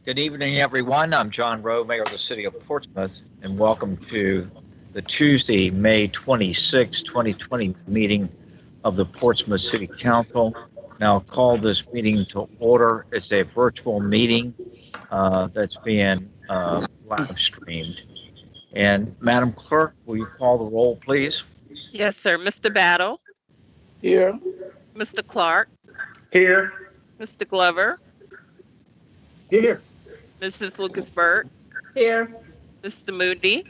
Good evening, everyone. I'm John Rowe, Mayor of the City of Portsmouth, and welcome to the Tuesday, May 26, 2020 meeting of the Portsmouth City Council. Now I'll call this meeting to order. It's a virtual meeting that's being live streamed. And Madam Clerk, will you call the roll, please? Yes, sir. Mr. Battle, Here. Mr. Clark, Here. Mr. Glover, Here. Mrs. Lucas-Burt, Here. Mr. Moody,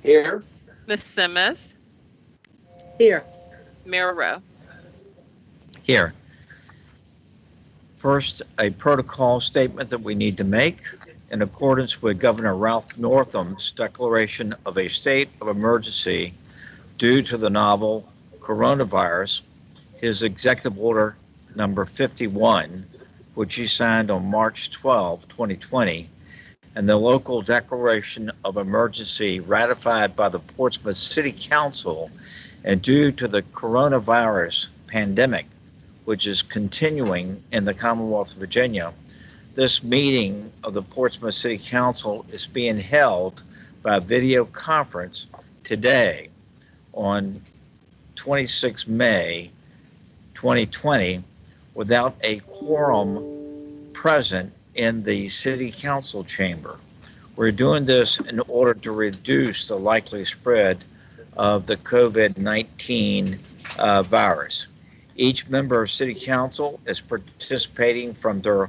Here. Ms. Simmons, Here. Mayor Rowe. Here. First, a protocol statement that we need to make. In accordance with Governor Ralph Northam's declaration of a state of emergency due to the novel coronavirus, his executive order number 51, which he signed on March 12, 2020, and the local declaration of emergency ratified by the Portsmouth City Council, and due to the coronavirus pandemic, which is continuing in the Commonwealth of Virginia, this meeting of the Portsmouth City Council is being held by video conference today on 26 May 2020 without a quorum present in the City Council chamber. We're doing this in order to reduce the likely spread of the COVID-19 virus. Each member of City Council is participating from their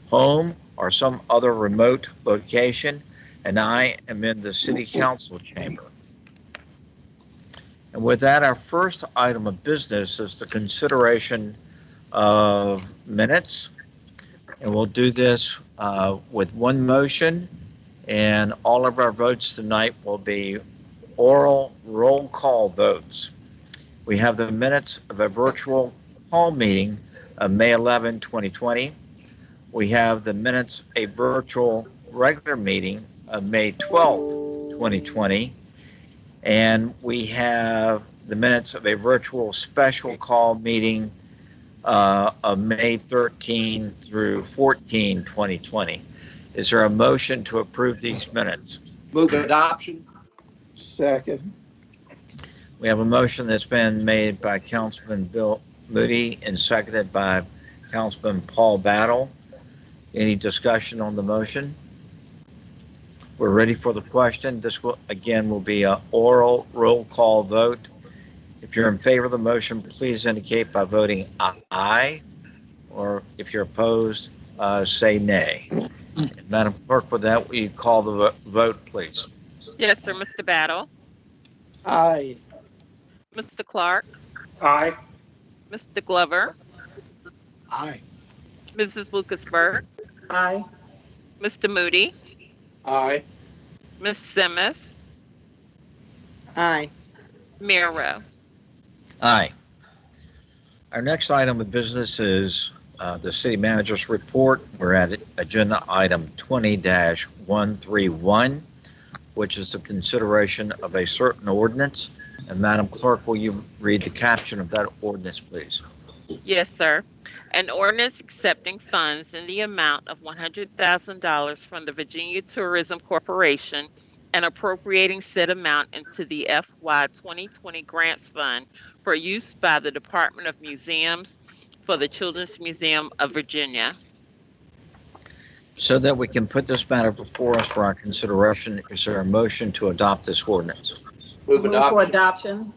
home or some other remote location, and I am in the City Council chamber. And with that, our first item of business is the consideration of minutes. And we'll do this with one motion, and all of our votes tonight will be oral roll call votes. We have the minutes of a virtual hall meeting of May 11, 2020. We have the minutes of a virtual regular meeting of May 12th, 2020. And we have the minutes of a virtual special call meeting of May 13 through 14, 2020. Is there a motion to approve these minutes? Move adoption. Second. We have a motion that's been made by Councilman Bill Moody and seconded by Councilman Paul Battle. Any discussion on the motion? We're ready for the question. This will, again, will be an oral roll call vote. If you're in favor of the motion, please indicate by voting aye, or if you're opposed, say nay. Madam Clerk, with that, will you call the vote, please? Yes, sir. Mr. Battle, Aye. Mr. Clark, Aye. Mr. Glover, Aye. Mrs. Lucas-Burt, Aye. Mr. Moody, Aye. Ms. Simmons, Aye. Mayor Rowe. Aye. Our next item of business is the city manager's report. We're at agenda item 20-131, which is the consideration of a certain ordinance. And Madam Clerk, will you read the caption of that ordinance, please? Yes, sir. An ordinance accepting funds in the amount of $100,000 from the Virginia Tourism Corporation and appropriating said amount into the FY 2020 Grants Fund for use by the Department of Museums for the Children's Museum of Virginia. So that we can put this matter before us for our consideration, is there a motion to adopt this ordinance? Move for adoption.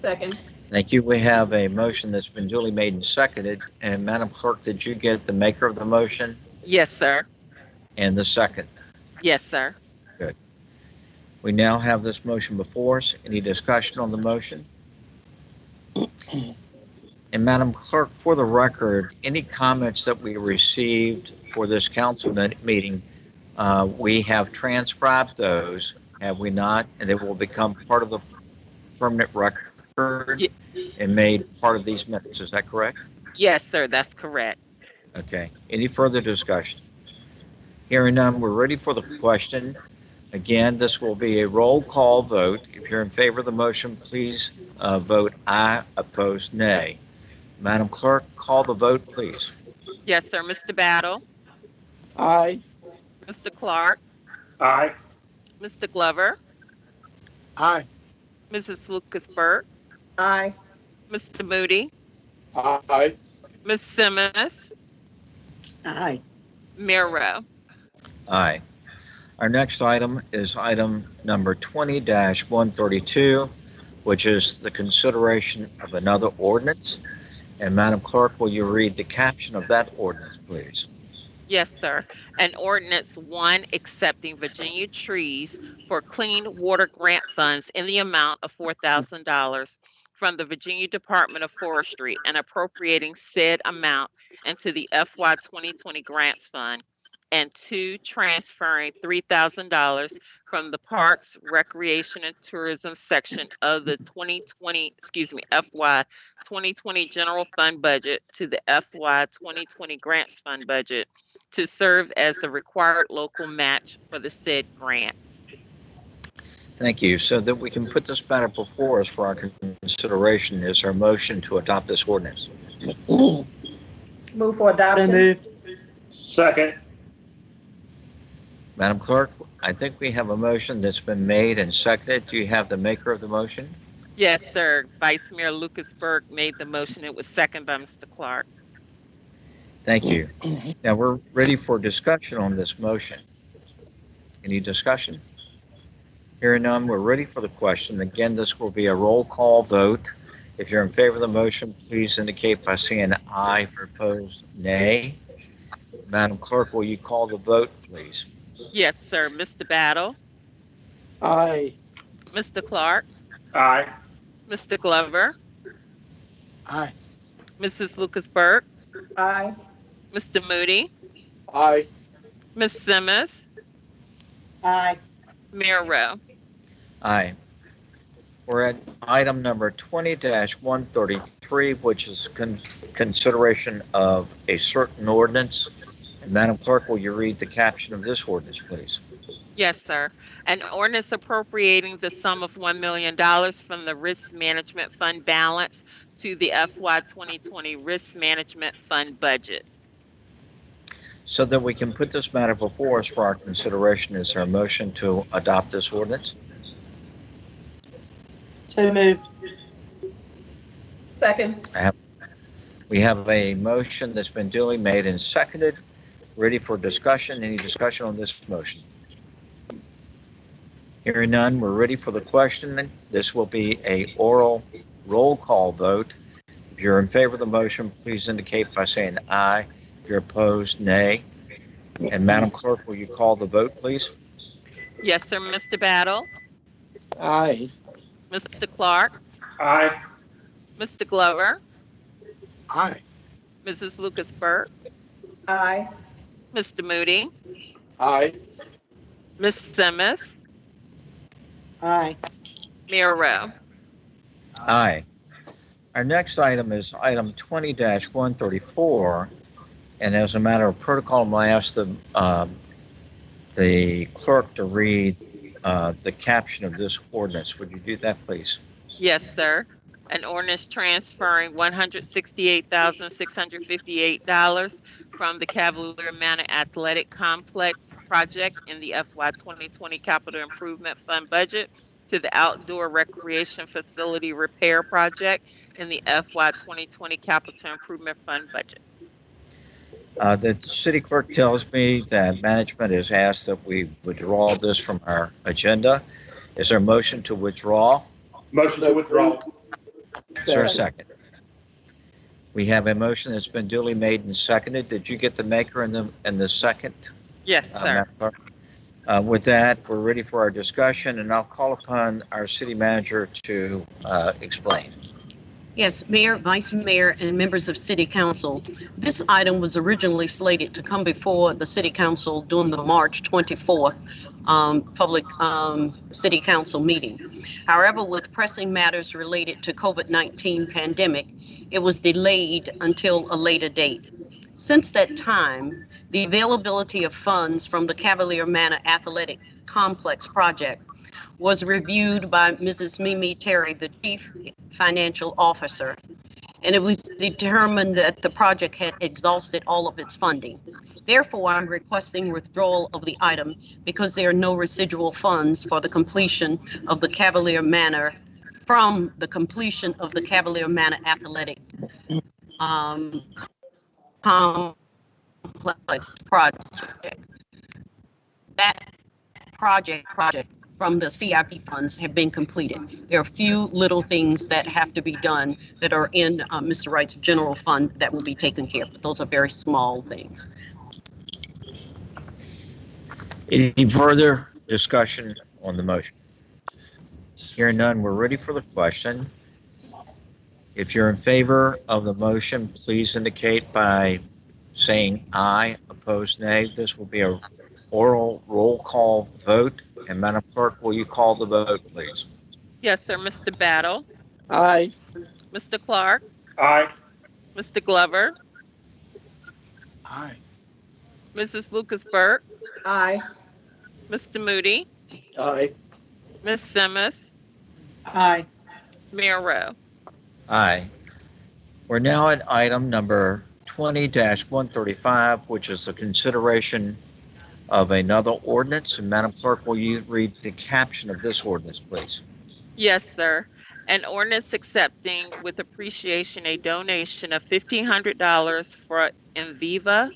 Second. Thank you. We have a motion that's been duly made and seconded. And Madam Clerk, did you get the maker of the motion Yes, sir. and the second? Yes, sir. We now have this motion before us. Any discussion on the motion? And Madam Clerk, for the record, any comments that we received for this council meeting, we have transcribed those, have we not? And they will become part of the permanent record and made part of these minutes. Is that correct? Yes, sir. That's correct. Okay. Any further discussion? Hearing none, we're ready for the question. Again, this will be a roll call vote. If you're in favor of the motion, please vote aye, opposed nay. Madam Clerk, call the vote, please. Yes, sir. Mr. Battle, Aye. Mr. Clark, Aye. Mr. Glover, Aye. Mrs. Lucas Burke, Aye. Mr. Moody, Aye. Ms. Simmons, Aye. Mayor Rowe. Aye. Our next item is item number 20-132, which is the consideration of another ordinance. And Madam Clerk, will you read the caption of that ordinance, please? Yes, sir. An ordinance one accepting Virginia trees for clean water grant funds in the amount of $4,000 from the Virginia Department of Forestry and appropriating said amount into the FY 2020 grants fund. And two, transferring $3,000 from the Parks, Recreation, and Tourism section of the FY 2020 general fund budget to the FY 2020 grants fund budget to serve as the required local match for the said grant. Thank you. So that we can put this matter before us for our consideration, is our motion to adopt this ordinance? Move for adoption. Second. Madam Clerk, I think we have a motion that's been made and seconded. Do you have the maker of the motion? Yes, sir. Vice Mayor Lucas Burke made the motion. It was seconded by Mr. Clark. Thank you. Now we're ready for discussion on this motion. Any discussion? Hearing none, we're ready for the question. Again, this will be a roll call vote. If you're in favor of the motion, please indicate by saying aye. If opposed, nay. Madam Clerk, will you call the vote, please? Yes, sir. Mr. Battle, Aye. Mr. Clark, Aye. Mr. Glover, Aye. Mrs. Lucas Burke, Aye. Mr. Moody, Aye. Ms. Simmons, Aye. Mayor Rowe. Aye. We're at item number 20-133, which is consideration of a certain ordinance. And Madam Clerk, will you read the caption of this ordinance, please? Yes, sir. An ordinance appropriating the sum of $1 million from the Risk Management Fund balance to the FY 2020 Risk Management Fund budget. So that we can put this matter before us for our consideration, is there a motion to adopt this ordinance? So moved. Second. We have a motion that's been duly made and seconded. Ready for discussion? Any discussion on this motion? Hearing none, we're ready for the question. This will be a oral roll call vote. If you're in favor of the motion, please indicate by saying aye. If you're opposed, nay. And Madam Clerk, will you call the vote, please? Yes, sir. Mr. Battle, Aye. Mr. Clark, Aye. Mr. Glover, Aye. Mrs. Lucas Burke, Aye. Mr. Moody, Aye. Ms. Simmons, Aye. Mayor Rowe. Aye. Our next item is item 20-134. And as a matter of protocol, I'm going to ask the clerk to read the caption of this ordinance. Would you do that, please? Yes, sir. An ordinance transferring $168,658 from the Cavalier Manor Athletic Complex project in the FY 2020 Capital Improvement Fund budget to the Outdoor Recreation Facility Repair Project in the FY 2020 Capital Improvement Fund budget. The city clerk tells me that management has asked that we withdraw this from our agenda. Is there a motion to withdraw? Motion to withdraw. Is there a second? We have a motion that's been duly made and seconded. Did you get the maker and the second? Yes, sir. Madam Clerk? With that, we're ready for our discussion, and I'll call upon our city manager to explain. Yes, Mayor, Vice Mayor, and members of City Council. This item was originally slated to come before the City Council during the March 24th public City Council meeting. However, with pressing matters related to COVID-19 pandemic, it was delayed until a later date. Since that time, the availability of funds from the Cavalier Manor Athletic Complex project was reviewed by Mrs. Mimi Terry, the Chief Financial Officer, and it was determined that the project had exhausted all of its funding. Therefore, I'm requesting withdrawal of the item because there are no residual funds for the completion of the Cavalier Manor from the completion of the Cavalier Manor Athletic complex project. That project from the CIP funds have been completed. There are a few little things that have to be done that are in Mr. Wright's general fund that will be taken care of, but those are very small things. Any further discussion on the motion? Hearing none, we're ready for the question. If you're in favor of the motion, please indicate by saying aye, opposed nay. This will be a oral roll call vote. And Madam Clerk, will you call the vote, please? Yes, sir. Mr. Battle, Aye. Mr. Clark, Aye. Mr. Glover, Aye. Mrs. Lucas Burke, Aye. Mr. Moody, Aye. Ms. Simmons, Aye. Mayor Rowe. Aye. We're now at item number 20-135, which is the consideration of another ordinance. And Madam Clerk, will you read the caption of this ordinance, please? Yes, sir. An ordinance accepting with appreciation a donation of $1,500 for Enviva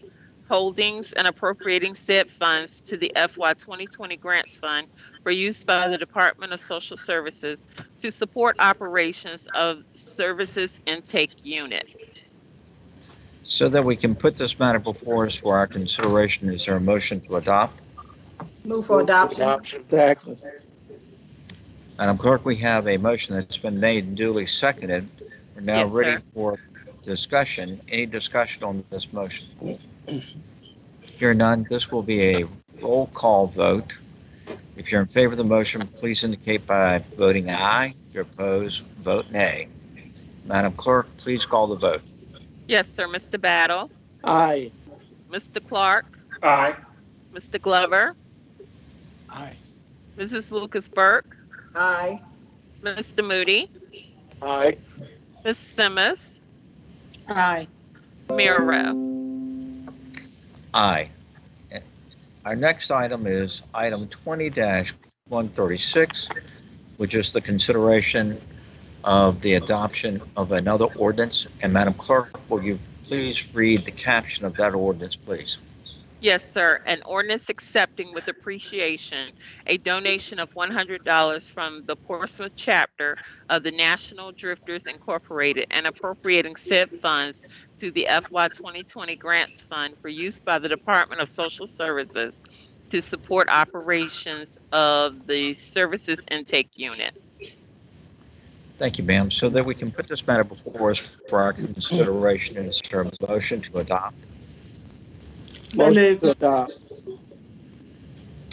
Holdings and appropriating said funds to the FY 2020 Grants Fund for use by the Department of Social Services to support operations of Services Intake Unit. So that we can put this matter before us for our consideration, is there a motion to adopt? Move for adoption. Exactly. Madam Clerk, we have a motion that's been made and duly seconded. We're now Yes, ready sir. for discussion. Any discussion on this motion? Hearing none, this will be a roll call vote. If you're in favor of the motion, please indicate by voting aye. If you're opposed, vote nay. Madam Clerk, please call the vote. Yes, sir. Mr. Battle, Aye. Mr. Clark, Aye. Mr. Glover, Aye. Mrs. Lucas Burke, Aye. Mr. Moody, Aye. Ms. Simmons, Aye. Mayor Rowe. Aye. Our next item is item 20-136, which is the consideration of the adoption of another ordinance. And Madam Clerk, will you please read the caption of that ordinance, please? Yes, sir. An ordinance accepting with appreciation a donation of $100 from the Portsmouth chapter of the National Drifters Incorporated and appropriating said funds to the FY 2020 Grants Fund for use by the Department of Social Services to support operations of the Services Intake Unit. Thank you, ma'am. So that we can put this matter before us for our consideration, is there a motion to adopt? Motion to adopt.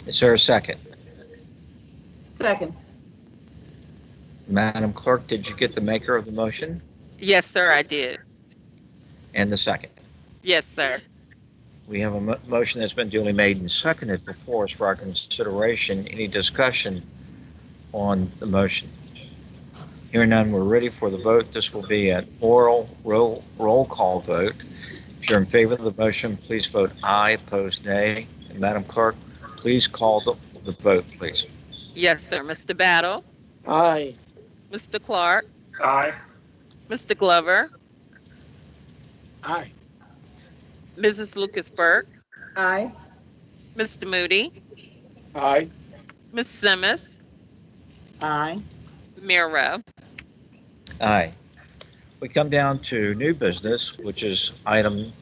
Is there a second? Second. Madam Clerk, did you get the maker of the motion Yes, sir, I did. and the second? Yes, sir. We have a motion that's been duly made and seconded before us for our consideration. Any discussion on the motion? Hearing none, we're ready for the vote. This will be an oral roll call vote. If you're in favor of the motion, please vote aye, opposed nay. And Madam Clerk, please call the vote, please. Yes, sir. Mr. Battle, Aye. Mr. Clark, Aye. Mr. Glover, Aye. Mrs. Lucas Burke, Aye. Mr. Moody, Aye. Ms. Simmons, Aye. Mayor Rowe. Aye. We come down to new business, which is item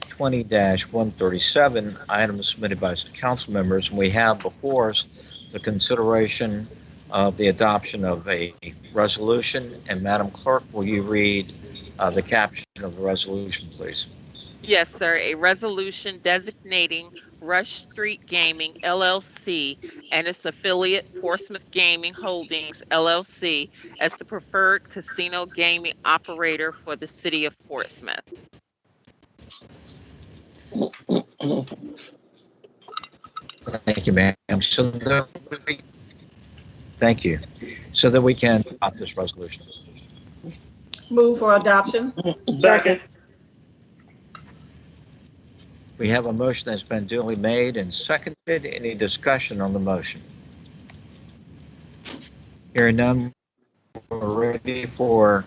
20-137, items submitted by council members. And we have before us the consideration of the adoption of a resolution. And Madam Clerk, will you read the caption of the resolution, please? Yes, sir. A resolution designating Rush Street Gaming LLC and its affiliate Portsmouth Gaming Holdings LLC as the preferred casino gaming operator for the city of Portsmouth. Thank you, ma'am. Thank you. So that we can adopt this resolution. Move for adoption. Second. We have a motion that's been duly made and seconded. Any discussion on the motion? Hearing none, we're ready for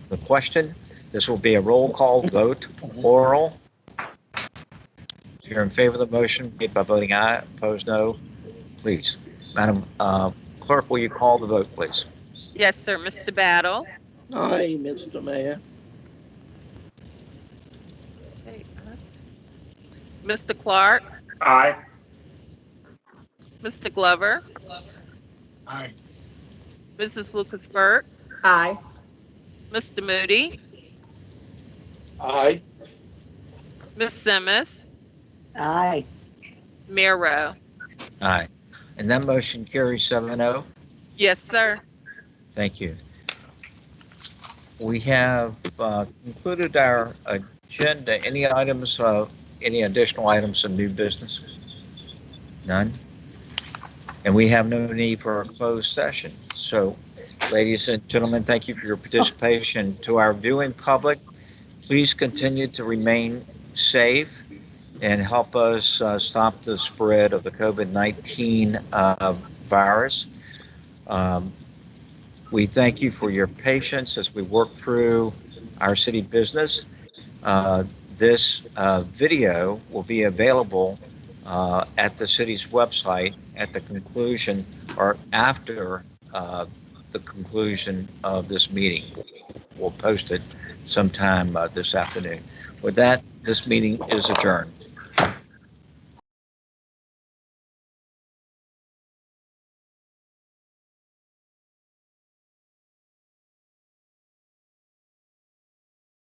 the question. This will be a roll call vote, oral. If you're in favor of the motion, indicate by voting aye. Opposed, no. Please. Madam Clerk, will you call the vote, please? Yes, sir. Mr. Battle. Aye, Mr. Mayor. Mr. Clark. Aye. Mr. Glover. Aye. Mrs. Lucas Burke. Aye. Mr. Moody. Aye. Ms. Simmons. Aye. Mayor Rowe. Aye. And that motion carries 7-0. Yes, sir. Thank you. We have concluded our agenda. Any items, any additional items of new business? None? And we have no need for a closed session. So, ladies and gentlemen, thank you for your participation. To our viewing public, please continue to remain safe and help us stop the spread of the COVID-19 virus. We thank you for your patience as we work through our city business. This video will be available at the city's website at the conclusion or after the conclusion of this meeting. We'll post it sometime this afternoon. With that, this meeting is adjourned.